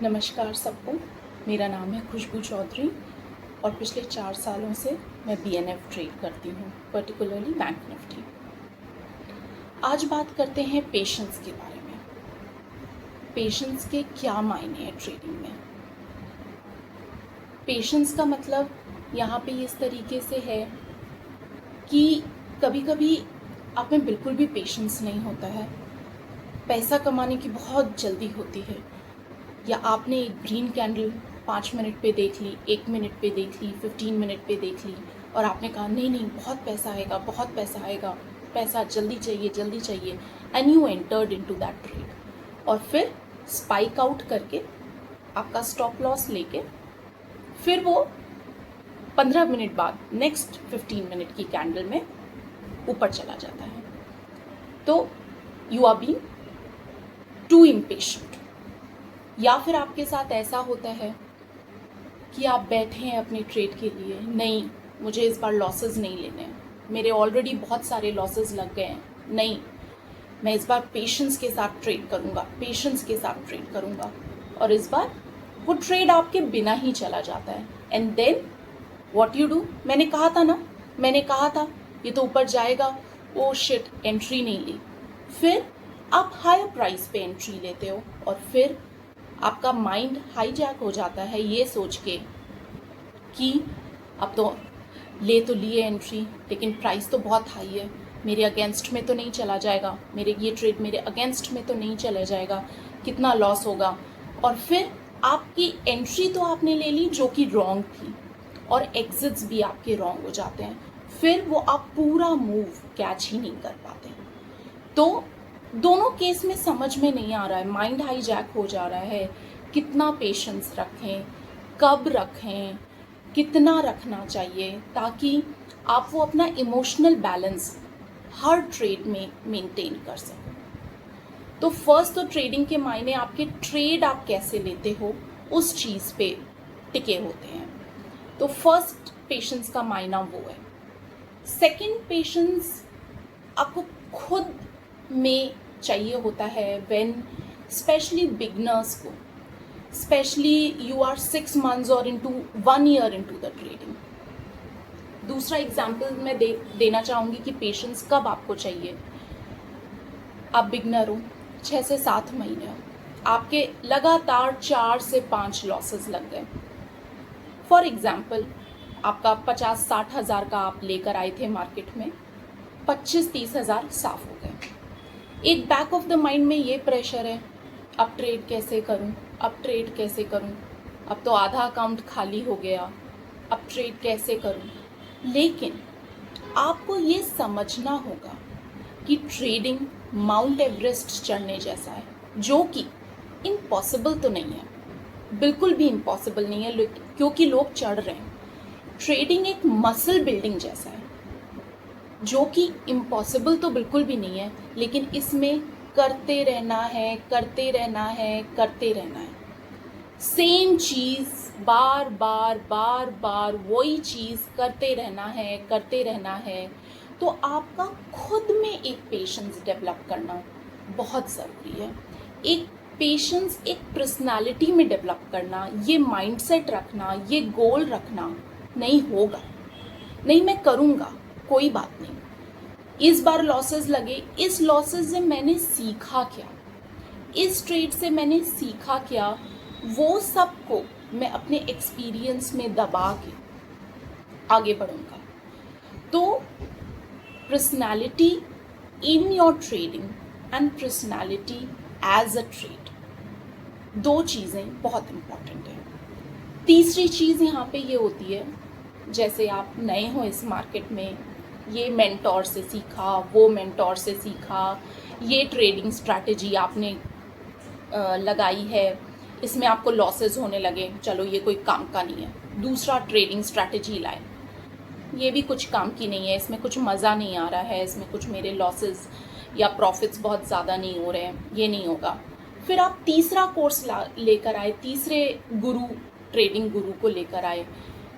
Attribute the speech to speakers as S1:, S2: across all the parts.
S1: नमस्कार सबको। मेरा नाम है खुशबू चौधरी और पिछले 4 सालों से मैं BNF ट्रेड करती हूँ, पर्टिकुलरली बैंक निफ्टी। आज बात करते हैं पेशेंस के बारे में। पेशेंस के क्या मायने हैं ट्रेडिंग में। पेशेंस का मतलब यहाँ पे इस तरीके से है कि कभी कभी आप में बिल्कुल भी पेशेंस नहीं होता है, पैसा कमाने की बहुत जल्दी होती है, या आपने एक ग्रीन कैंडल 5 मिनट पे देख ली, 1 मिनट पे देख ली, 15 मिनट पे देख ली और आपने कहा नहीं नहीं बहुत पैसा आएगा, बहुत पैसा आएगा, पैसा जल्दी चाहिए, and you entered into that trade और फिर स्पाइक आउट करके आपका स्टॉप लॉस लेके फिर वो 15 मिनट बाद नेक्स्ट 15 मिनट की कैंडल में ऊपर चला जाता है। तो you are being too impatient. या फिर आपके साथ ऐसा होता है कि आप बैठे हैं अपने ट्रेड के लिए, नहीं मुझे इस बार लॉसेस नहीं लेने हैं, मेरे ऑलरेडी बहुत सारे लॉसेस लग गए हैं, नहीं मैं इस बार पेशेंस के साथ ट्रेड करूँगा और इस बार वो ट्रेड आपके बिना ही चला जाता है। And then what you do, मैंने कहा था ये तो ऊपर जाएगा, ओ शिट एंट्री नहीं ली। फिर आप हायर प्राइस पे एंट्री लेते हो और फिर आपका माइंड हाईजैक हो जाता है ये सोच के कि अब तो लिए एंट्री, लेकिन प्राइस तो बहुत हाई है, मेरे अगेंस्ट में तो नहीं चला जाएगा, ये ट्रेड मेरे अगेंस्ट में तो नहीं चला जाएगा, कितना लॉस होगा। और फिर आपकी एंट्री तो आपने ले ली जो कि रॉन्ग थी और एग्जिट्स भी आपके रॉन्ग हो जाते हैं, फिर वो आप पूरा मूव कैच ही नहीं कर पाते। तो दोनों केस में समझ में नहीं आ रहा है, माइंड हाईजैक हो जा रहा है। कितना पेशेंस रखें, कब रखें, कितना रखना चाहिए ताकि आप वो अपना इमोशनल बैलेंस हर ट्रेड में मेंटेन कर सकें। तो फर्स्ट तो ट्रेडिंग के मायने आपके ट्रेड आप कैसे लेते हो उस चीज़ पे टिके होते हैं। तो फर्स्ट पेशेंस का मायना वो है। सेकंड पेशेंस आपको खुद में चाहिए होता है व्हेन स्पेशली बिगनर्स को, स्पेशली यू आर 6 months और into 1 year into the trading. दूसरा एग्जांपल मैं देना चाहूँगी कि पेशेंस कब आपको चाहिए। आप बिगनर हो, 6 से 7 महीने हो, आपके लगातार 4 से 5 लॉसेस लग गए। फॉर एग्जाम्पल आपका 50-60 हज़ार का आप लेकर आए थे मार्केट में, 25-30 हज़ार साफ हो गए। एक बैक ऑफ द माइंड में ये प्रेशर है, अब ट्रेड कैसे करूं, अब तो आधा अकाउंट खाली हो गया, अब ट्रेड कैसे करूं। लेकिन आपको ये समझना होगा कि ट्रेडिंग माउंट एवरेस्ट चढ़ने जैसा है, जो कि इम्पॉसिबल तो नहीं है, बिल्कुल भी इम्पॉसिबल नहीं है, क्योंकि लोग चढ़ रहे हैं। ट्रेडिंग एक मसल बिल्डिंग जैसा है, जो कि इम्पॉसिबल तो बिल्कुल भी नहीं है, लेकिन इसमें करते रहना है। सेम चीज़ बार बार वही चीज़ करते रहना है। तो आपका खुद में एक पेशेंस डेवलप करना बहुत ज़रूरी है। एक पेशेंस एक पर्सनालिटी में डेवलप करना, ये माइंडसेट रखना, ये गोल रखना, नहीं होगा, नहीं मैं करूँगा, कोई बात नहीं, इस बार लॉसेस लगे, इस लॉसेस से मैंने सीखा क्या, इस ट्रेड से मैंने सीखा क्या, वो सब को मैं अपने एक्सपीरियंस में दबा के आगे बढ़ूँगा। तो personality in your trading and personality as a trade, दो चीज़ें बहुत इम्पॉर्टेंट हैं। तीसरी चीज़ यहाँ पे ये होती है, जैसे आप नए हो इस मार्केट में, ये मेंटोर से सीखा, वो मेंटोर से सीखा, ये ट्रेडिंग स्ट्रैटेजी आपने लगाई है, इसमें आपको लॉसेस होने लगे, चलो ये कोई काम का नहीं है, दूसरा ट्रेडिंग स्ट्रैटेजी लाए, ये भी कुछ काम की नहीं है, इसमें कुछ मज़ा नहीं आ रहा है, इसमें कुछ मेरे लॉसेस या प्रॉफिट्स बहुत ज़्यादा नहीं हो रहे हैं, ये नहीं होगा। फिर आप तीसरा कोर्स लेकर आए, तीसरे ट्रेडिंग गुरु को लेकर आए,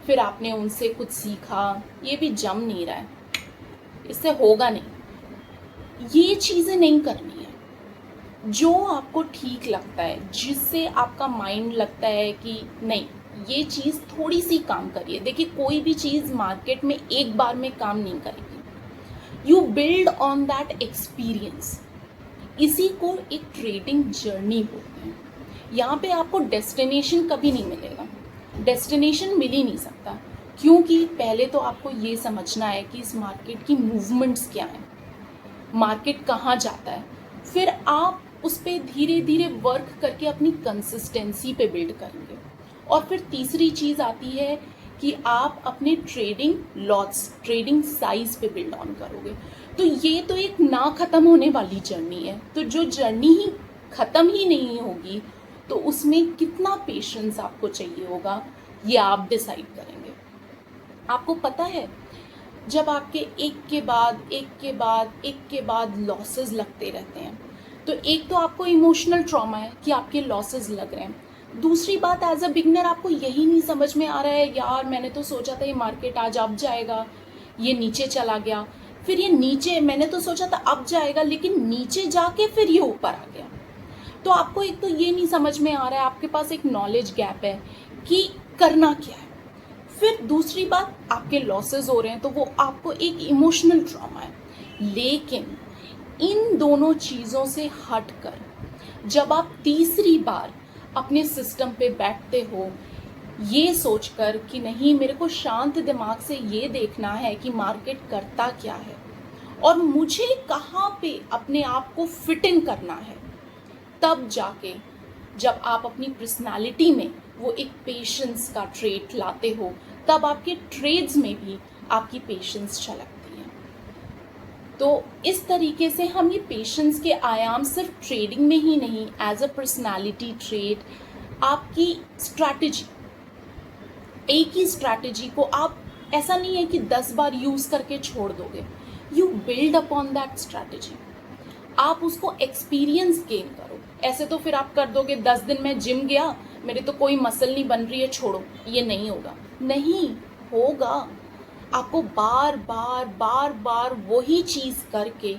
S1: फिर आपने उनसे कुछ सीखा, ये भी जम नहीं रहा है, इससे होगा नहीं, ये चीज़ें नहीं करनी है। जो आपको ठीक लगता है, जिससे आपका माइंड लगता है कि नहीं ये चीज़ थोड़ी सी काम करिए। देखिए कोई भी चीज़ मार्केट में एक बार में काम नहीं करेगी, you build on that experience. इसी को एक ट्रेडिंग जर्नी बोलते हैं। यहाँ पे आपको डेस्टिनेशन कभी नहीं मिलेगा, डेस्टिनेशन मिल ही नहीं सकता, क्योंकि पहले तो आपको ये समझना है कि इस मार्केट की मूवमेंट्स क्या हैं, मार्केट कहाँ जाता है, फिर आप उस पर धीरे धीरे वर्क करके अपनी कंसिस्टेंसी पे बिल्ड करेंगे। और फिर तीसरी चीज़ आती है कि आप अपने ट्रेडिंग लॉट्स, ट्रेडिंग साइज पे बिल्ड ऑन करोगे। तो ये तो एक ना ख़त्म होने वाली जर्नी है। तो जो जर्नी ही ख़त्म ही नहीं होगी तो उसमें कितना पेशेंस आपको चाहिए होगा, ये आप डिसाइड करेंगे। आपको पता है, जब आपके एक के बाद एक के बाद एक के बाद लॉसेस लगते रहते हैं, तो एक तो आपको इमोशनल ट्रॉमा है कि आपके लॉसेस लग रहे हैं। दूसरी बात, एज अ बिगनर आपको यही नहीं समझ में आ रहा है, यार मैंने तो सोचा था ये मार्केट आज अप जाएगा, ये नीचे चला गया, फिर ये नीचे, मैंने तो सोचा था अप जाएगा लेकिन नीचे जाके फिर ये ऊपर आ गया। तो आपको एक तो ये नहीं समझ में आ रहा है, आपके पास एक नॉलेज गैप है कि करना क्या है। फिर दूसरी बात, आपके लॉसेस हो रहे हैं तो वो आपको एक इमोशनल ट्रॉमा है। लेकिन इन दोनों चीज़ों से हटकर जब आप तीसरी बार अपने सिस्टम पे बैठते हो, ये सोचकर कि नहीं मेरे को शांत दिमाग से ये देखना है कि मार्केट करता क्या है और मुझे कहाँ पे अपने आप को फिट इन करना है, तब जाके जब आप अपनी पर्सनालिटी में वो एक पेशेंस का ट्रेट लाते हो, तब आपके ट्रेड्स में भी आपकी पेशेंस झलकती है। तो इस तरीके से हम ये पेशेंस के आयाम सिर्फ ट्रेडिंग में ही नहीं, एज अ पर्सनालिटी ट्रेट, आपकी स्ट्रैटेजी, एक ही स्ट्रैटेजी को आप, ऐसा नहीं है कि 10 बार यूज़ करके छोड़ दोगे, you build upon that strategy, आप उसको एक्सपीरियंस गेन करो। ऐसे तो फिर आप कर दोगे 10 दिन में जिम गया, मेरे तो कोई मसल नहीं बन रही है, छोड़ो, ये नहीं होगा। नहीं होगा, आपको बार बार बार बार वही चीज़ करके,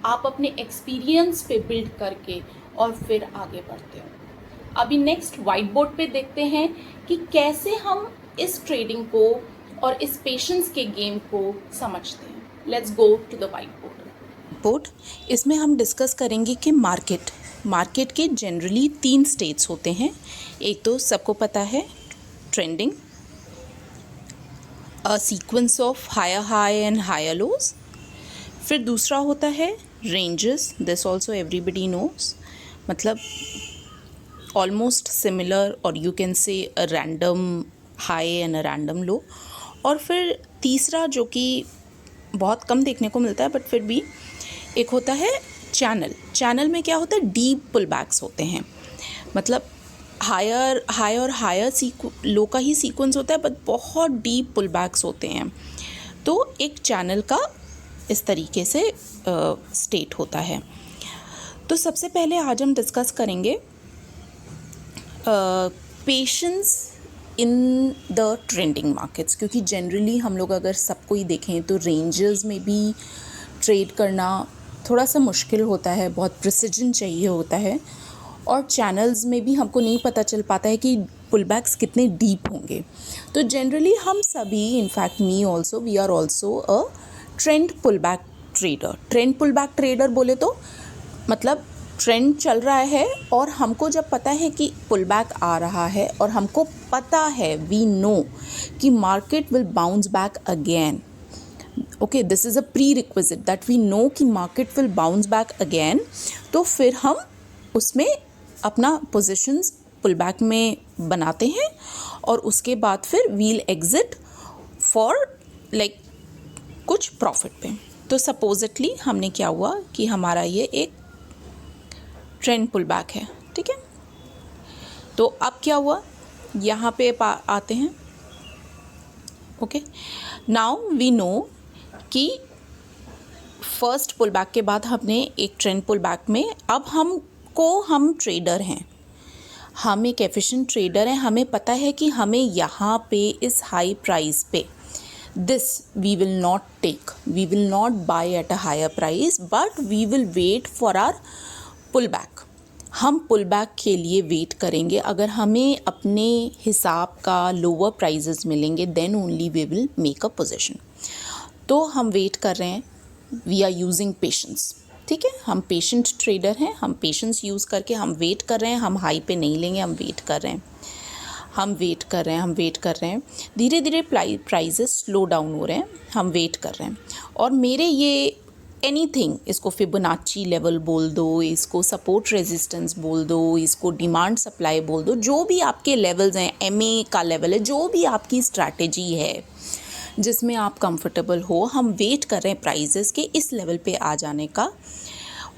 S1: आप अपने एक्सपीरियंस पे बिल्ड करके और फिर आगे बढ़ते हो। अभी नेक्स्ट व्हाइट बोर्ड पे देखते हैं कि कैसे हम इस ट्रेडिंग को और इस पेशेंस के गेम को समझते हैं। Let's go to the whiteboard.
S2: इसमें हम डिस्कस करेंगे कि मार्केट के जनरली 3 स्टेट्स होते हैं। एक तो सबको पता है trending, a sequence of higher high and higher lows. फिर दूसरा होता है ranges, this also everybody knows, मतलब ऑलमोस्ट सिमिलर और you can say a random high and a random low. और फिर तीसरा जो कि बहुत कम देखने को मिलता है बट फिर भी एक होता है चैनल में क्या होता है, डीप पुल बैक्स होते हैं, मतलब हाई और हायर लो का ही सीक्वेंस होता है बट बहुत डीप पुल बैक्स होते हैं। तो एक चैनल का इस तरीके से स्टेट होता है। तो सबसे पहले आज हम डिस्कस करेंगे patience in the trending markets, क्योंकि जनरली हम लोग अगर सबको ही देखें तो रेंजेस में भी ट्रेड करना थोड़ा सा मुश्किल होता है, बहुत प्रिसिजन चाहिए होता है, और चैनल्स में भी हमको नहीं पता चल पाता है कि पुलबैक्स कितने डीप होंगे। तो जनरली हम सभी, in fact me also, we are also a trend pullback trader. Trend pullback trader बोले तो मतलब ट्रेंड चल रहा है और हमको जब पता है कि पुलबैक आ रहा है और हमको पता है, वी नो कि market will bounce back again, okay, this is a prerequisite that we know कि market will bounce back again, तो फिर हम उसमें अपना पोजीशंस पुलबैक में बनाते हैं और उसके बाद फिर वील एग्जिट फॉर लाइक कुछ प्रॉफिट पे। तो सपोजिटली हमने क्या हुआ कि हमारा ये एक ट्रेंड पुलबैक है, ठीक है। तो अब क्या हुआ, यहाँ पे आते हैं, ओके। नाउ वी नो कि फर्स्ट पुलबैक के बाद हमने एक ट्रेंड पुलबैक में, अब हम ट्रेडर हैं, हम एक एफिशिएंट ट्रेडर हैं, हमें पता है कि हमें यहाँ पे इस हाई प्राइस पे this we will not take, we will not buy at a higher price, but we will wait for our pullback, हम पुल बैक के लिए वेट करेंगे। अगर हमें अपने हिसाब का लोअर प्राइजेस मिलेंगे then only we will make a position. तो हम वेट कर रहे हैं, वी आर यूजिंग पेशेंस। ठीक है, हम पेशेंट ट्रेडर हैं, हम पेशेंस यूज़ करके हम वेट कर रहे हैं। हम हाई पे नहीं लेंगे, हम वेट कर रहे हैं, हम वेट कर रहे हैं, हम वेट कर रहे हैं। धीरे धीरे प्राइजेस स्लो डाउन हो रहे हैं, हम वेट कर रहे हैं। और मेरे ये एनीथिंग, इसको फिबोनाची लेवल बोल दो, इसको सपोर्ट रेजिस्टेंस बोल दो, इसको डिमांड सप्लाई बोल दो, जो भी आपके लेवल्स हैं, एमए का लेवल है, जो भी आपकी स्ट्रैटेजी है जिसमें आप कंफर्टेबल हो, हम वेट कर रहे हैं प्राइजेस के इस लेवल पे आ जाने का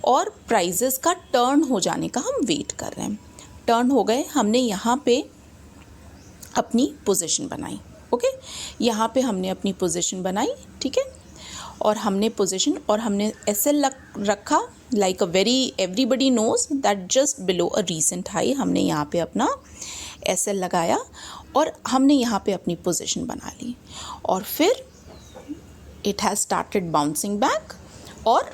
S2: और प्राइजेस का टर्न हो जाने का हम वेट कर रहे हैं। टर्न हो गए, हमने यहाँ पे अपनी पोजीशन बनाई। ओके, यहाँ पे हमने अपनी पोजीशन बनाई। ठीक है, और हमने पोजीशन और हमने एसएल रखा like a very everybody knows that just below a recent high. हमने यहाँ पे अपना एसएल लगाया और हमने यहाँ पे अपनी पोजीशन बना ली और फिर it has started bouncing back और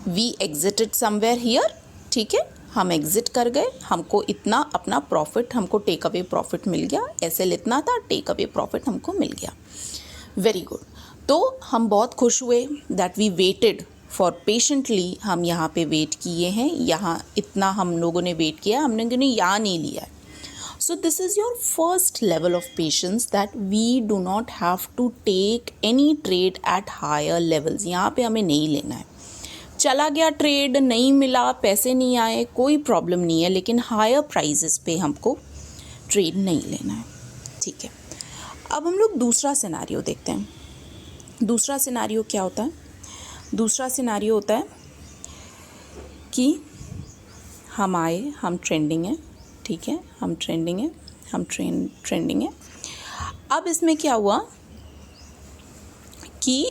S2: वी एग्जिटेड समवेयर हियर। ठीक है, हम एग्जिट कर गए, हमको इतना अपना प्रॉफिट, हमको टेक अवे प्रॉफिट मिल गया। एसएल इतना था, टेक अवे प्रॉफिट हमको मिल गया। Very good. तो हम बहुत खुश हुए that we waited for patiently. हम यहाँ पे वेट किए हैं, यहाँ इतना हम लोगों ने वेट किया, हमने यहाँ नहीं लिया है। So this is your first level of patience that we do not have to take any trade at higher levels. यहाँ पे हमें नहीं लेना है। चला गया ट्रेड, नहीं मिला, पैसे नहीं आए, कोई प्रॉब्लम नहीं है, लेकिन हायर प्राइजेस पे हमको ट्रेड नहीं लेना है। ठीक है, अब हम लोग दूसरा सिनारियो देखते हैं। दूसरा सिनारियो क्या होता है? दूसरा सिनारियो होता है कि हम आए, हम ट्रेंडिंग है। ठीक है, हम ट्रेंडिंग है, हम ट्रेंडिंग है। अब इसमें क्या हुआ कि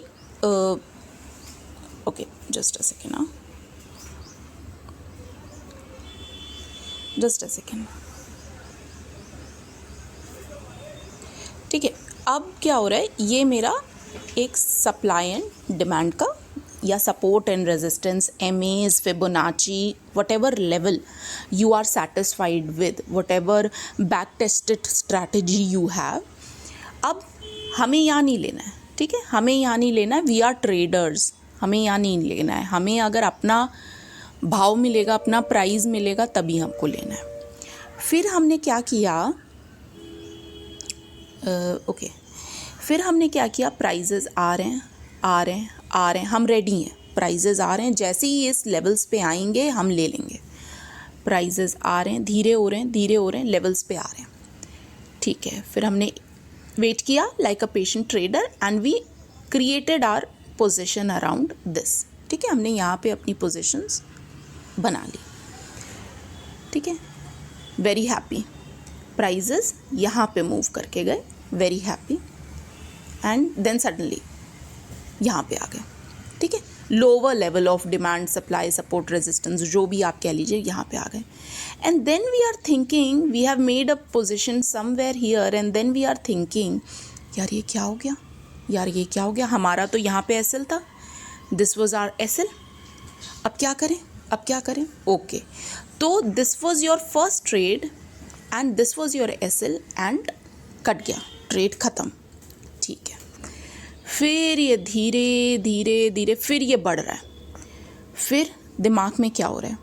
S2: okay, just a second, just a second. ठीक है, अब क्या हो रहा है, ये मेरा एक सप्लाई एंड डिमांड का या support and resistance, MAs, Fibonacci, whatever level you are satisfied with, whatever back tested strategy you have, अब हमें यहाँ नहीं लेना है। ठीक है, हमें यहाँ नहीं लेना है, वी आर ट्रेडर्स, हमें यहाँ नहीं लेना है। हमें अगर अपना भाव मिलेगा, अपना प्राइस मिलेगा, तभी हमको लेना है। फिर हमने क्या किया, ओके, फिर हमने क्या किया, प्राइजेस आ रहे हैं, आ रहे हैं, आ रहे हैं, हम रेडी हैं, प्राइजेस आ रहे हैं, जैसे ही इस लेवल्स पे आएंगे हम ले लेंगे। प्राइजेस आ रहे हैं, धीरे हो रहे हैं, धीरे हो रहे हैं, लेवल्स पे आ रहे हैं। ठीक है, फिर हमने वेट किया like a patient trader and we created our position around this. ठीक है, हमने यहाँ पे अपनी पोजीशंस बना ली। ठीक है, वेरी हैप्पी, प्राइजेस यहाँ पे मूव करके गए, very happy, and then suddenly यहाँ पे आ गए। ठीक है, lower level of demand, supply, support, resistance, जो भी आप कह लीजिए, यहाँ पे आ गए। And then we are thinking, we have made a position somewhere here and then we are thinking, यार ये क्या हो गया, यार ये क्या हो गया, हमारा तो यहाँ पे एसएल था, दिस वाज आवर एसएल, अब क्या करें, अब क्या करें? ओके, तो this was your first trade and this was your SL and cut गया, ट्रेड ख़त्म। ठीक है, फिर ये धीरे धीरे धीरे फिर ये बढ़ रहा है। फिर दिमाग में क्या हो रहा है,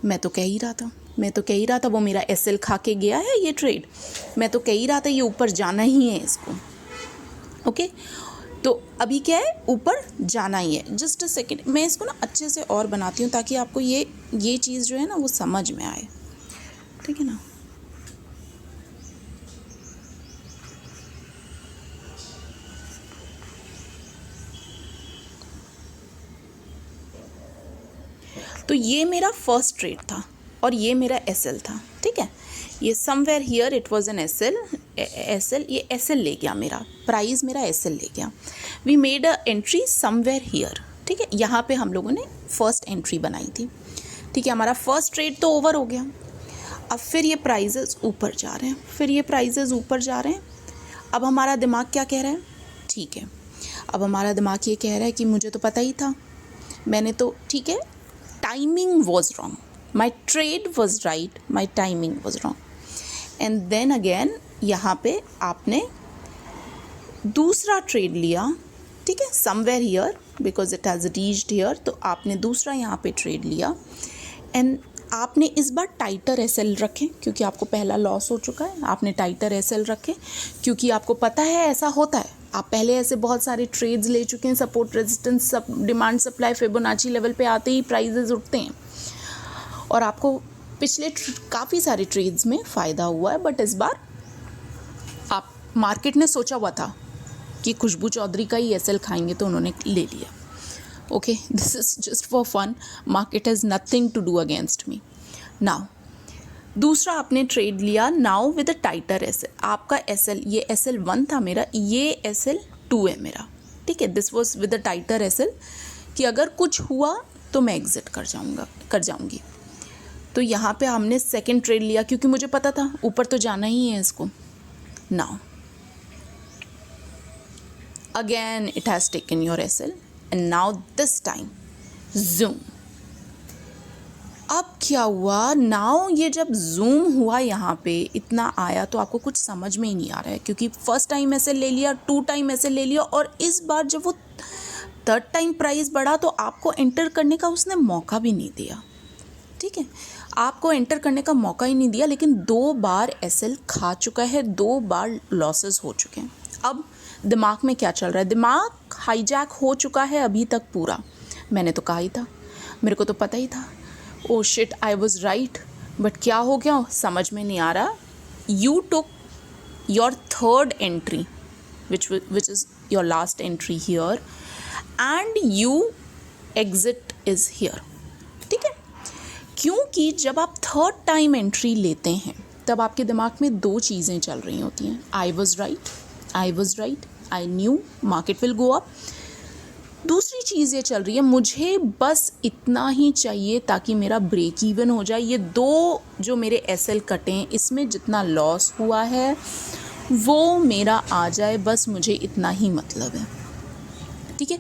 S2: मैं तो कह ही रहा था, मैं तो कह ही रहा था वो मेरा एसएल खा के गया है ये ट्रेड, मैं तो कह ही रहा था ये ऊपर जाना ही है इसको। ओके, तो अभी क्या है, ऊपर जाना ही है। जस्ट अ सेकेंड, मैं इसको ना अच्छे से और बनाती हूँ ताकि आपको ये चीज़ जो है ना वो समझ में आए। ठीक है ना, तो ये मेरा फर्स्ट ट्रेड था और ये मेरा एसएल था। ठीक है, ये somewhere here it was an SL, ये एसएल ले गया, मेरा प्राइस मेरा एसएल ले गया। We made an entry somewhere here. ठीक है, यहाँ पे हम लोगों ने फर्स्ट एंट्री बनाई थी। ठीक है, हमारा फर्स्ट ट्रेड तो ओवर हो गया। अब फिर ये प्राइजेस ऊपर जा रहे हैं, फिर ये प्राइजेस ऊपर जा रहे हैं। अब हमारा दिमाग क्या कह रहा है, ठीक है, अब हमारा दिमाग ये कह रहा है कि मुझे तो पता ही था, मैंने तो, ठीक है, timing was wrong. My trade was right, my timing was wrong. And then again यहाँ पे आपने दूसरा ट्रेड लिया, ठीक है, somewhere here because it has reached here, तो आपने दूसरा यहाँ पे ट्रेड लिया. एंड आपने इस बार टाइटर एसएल रखें क्योंकि आपको पहला लॉस हो चुका है. आपने टाइटर एसएल रखें क्योंकि आपको पता है ऐसा होता है. आप पहले ऐसे बहुत सारे ट्रेड्स ले चुके हैं. सपोर्ट रेजिस्टेंस, सब डिमांड सप्लाई फिबोनाची लेवल पे आते ही प्राइजेज उठते हैं और आपको पिछले काफ़ी सारे ट्रेड्स में फ़ायदा हुआ है. बट इस बार आप मार्केट ने सोचा हुआ था कि खुशबू चौधरी का ही एसएल खाएंगे तो उन्होंने ले लिया. Okay, this is just for fun. Market has nothing to do against me. Now दूसरा आपने ट्रेड लिया now with a tighter SL. आपका एसएल, ये एसएल 1 था मेरा, ये एसएल 2 है मेरा, ठीक है. This was with a tighter SL कि अगर कुछ हुआ तो मैं एग्जिट कर जाऊंगी. तो यहाँ पे हमने सेकंड ट्रेड लिया क्योंकि मुझे पता था ऊपर तो जाना ही है इसको. Now again it has taken your SL and now this time zoom. अब क्या हुआ, नाउ ये जब जूम हुआ यहाँ पे इतना आया तो आपको कुछ समझ में ही नहीं आ रहा है क्योंकि फर्स्ट टाइम ऐसे ले लिया, 2 टाइम ऐसे ले लिया और इस बार जब वो 3rd टाइम प्राइस बढ़ा तो आपको एंटर करने का उसने मौका भी नहीं दिया, ठीक है. आपको एंटर करने का मौका ही नहीं दिया. लेकिन 2 बार एसएल खा चुका है, 2 बार लॉसेस हो चुके हैं. अब दिमाग में क्या चल रहा है, दिमाग हाईजैक हो चुका है अभी तक पूरा. मैंने तो कहा ही था, मेरे को तो पता ही था. Oh shit, I was right. But क्या हो गया समझ में नहीं आ रहा. You took your 3rd entry which is your last entry here and you exit is here, ठीक है. क्योंकि जब आप 3rd टाइम एंट्री लेते हैं तब आपके दिमाग में 2 चीज़ें चल रही होती हैं. I was right, I knew market will go up. दूसरी चीज़ ये चल रही है, मुझे बस इतना ही चाहिए ताकि मेरा ब्रेक इवन हो जाए. ये 2 जो मेरे एसएल कटे हैं इसमें जितना लॉस हुआ है वो मेरा आ जाए, बस मुझे इतना ही मतलब है, ठीक है.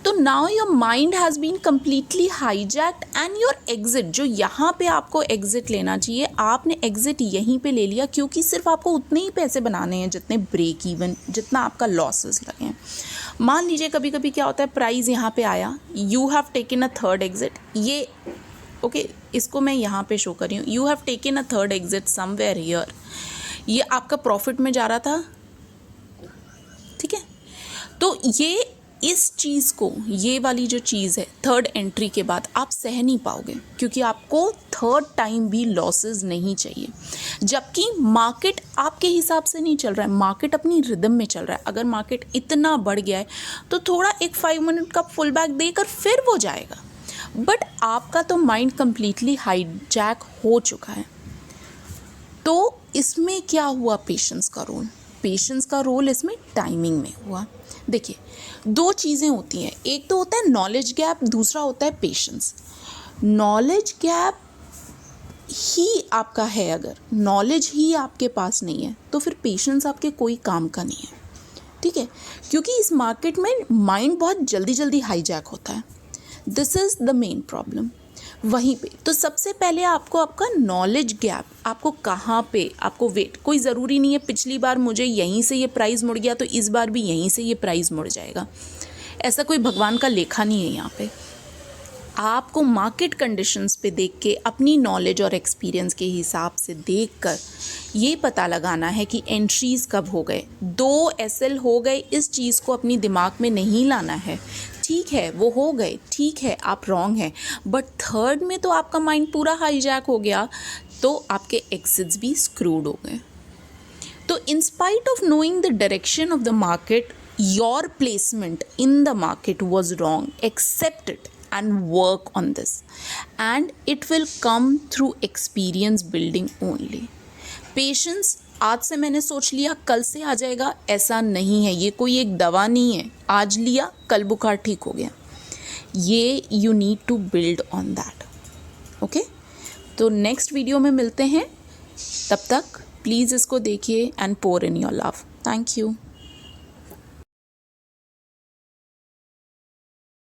S2: तो now your mind has been completely hijacked and your exit, जो यहाँ पे आपको एग्जिट लेना चाहिए, आपने एग्जिट यहीं पे ले लिया क्योंकि सिर्फ आपको उतने ही पैसे बनाने हैं जितने ब्रेक इवन, जितना आपका लॉसेस लगे हैं. मान लीजिए कभी कभी क्या होता है, प्राइस यहाँ पे आया, you have taken a 3rd exit. ये ओके, इसको मैं यहाँ पे शो कर रही हूँ. You have taken a 3rd exit somewhere here. ये आपका प्रॉफिट में जा रहा था, ठीक है. तो ये इस चीज़ को, ये वाली जो चीज़ है 3rd एंट्री के बाद आप सह नहीं पाओगे क्योंकि आपको 3rd टाइम भी लॉसेस नहीं चाहिए. जबकि मार्केट आपके हिसाब से नहीं चल रहा है, मार्केट अपनी रिदम में चल रहा है. अगर मार्केट इतना बढ़ गया है तो थोड़ा एक 5 मिनट का फुल बैक देकर फिर वो जाएगा. बट आपका तो माइंड कम्प्लीटली हाईजैक हो चुका है. तो इसमें क्या हुआ, पेशेंस का रोल इसमें टाइमिंग में हुआ. देखिए 2 चीज़ें होती हैं, एक तो होता है नॉलेज गैप, दूसरा होता है पेशेंस. नॉलेज गैप ही आपका है, अगर नॉलेज ही आपके पास नहीं है तो फिर पेशेंस आपके कोई काम का नहीं है, ठीक है. क्योंकि इस मार्केट में माइंड बहुत जल्दी हाईजैक होता है. This is the main problem. वहीं पे तो सबसे पहले आपको आपका नॉलेज गैप, आपको कहाँ पे आपको वेट, कोई ज़रूरी नहीं है पिछली बार मुझे यहीं से ये प्राइस मुड़ गया तो इस बार भी यहीं से ये प्राइस मुड़ जाएगा. ऐसा कोई भगवान का लेखा नहीं है यहाँ पे. आपको मार्केट कंडीशंस पे देख के, अपनी नॉलेज और एक्सपीरियंस के हिसाब से देखकर ये पता लगाना है कि एंट्रीज़ कब हो गए. 2 एसएल हो गए, इस चीज़ को अपनी दिमाग में नहीं लाना है. ठीक है वो हो गए, ठीक है आप रॉन्ग हैं, बट 3rd में तो आपका माइंड पूरा हाईजैक हो गया तो आपके एग्जिट्स भी स्क्रूड हो गए. तो in spite of knowing the direction of the market, your placement in the market was wrong. Accept it and work on this and it will come through experience building only. Patience आज से मैंने सोच लिया कल से आ जाएगा, ऐसा नहीं है. ये कोई एक दवा नहीं है, आज लिया कल बुखार ठीक हो गया. ये you need to build on that. Okay, तो नेक्स्ट वीडियो में मिलते हैं. तब तक प्लीज़ इसको देखिए and pour in your love. Thank you.